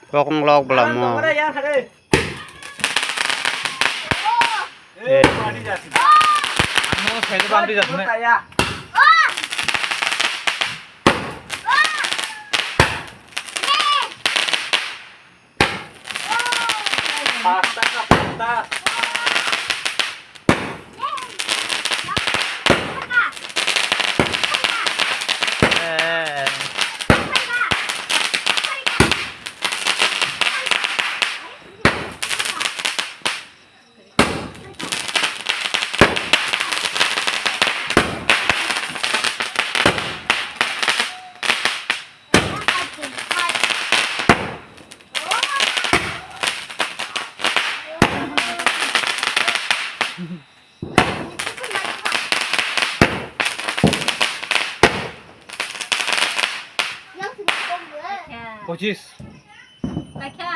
Pokong log bala mo. আমরা খেতে বালতি যাচ্ছে না Kha. 25 Kha.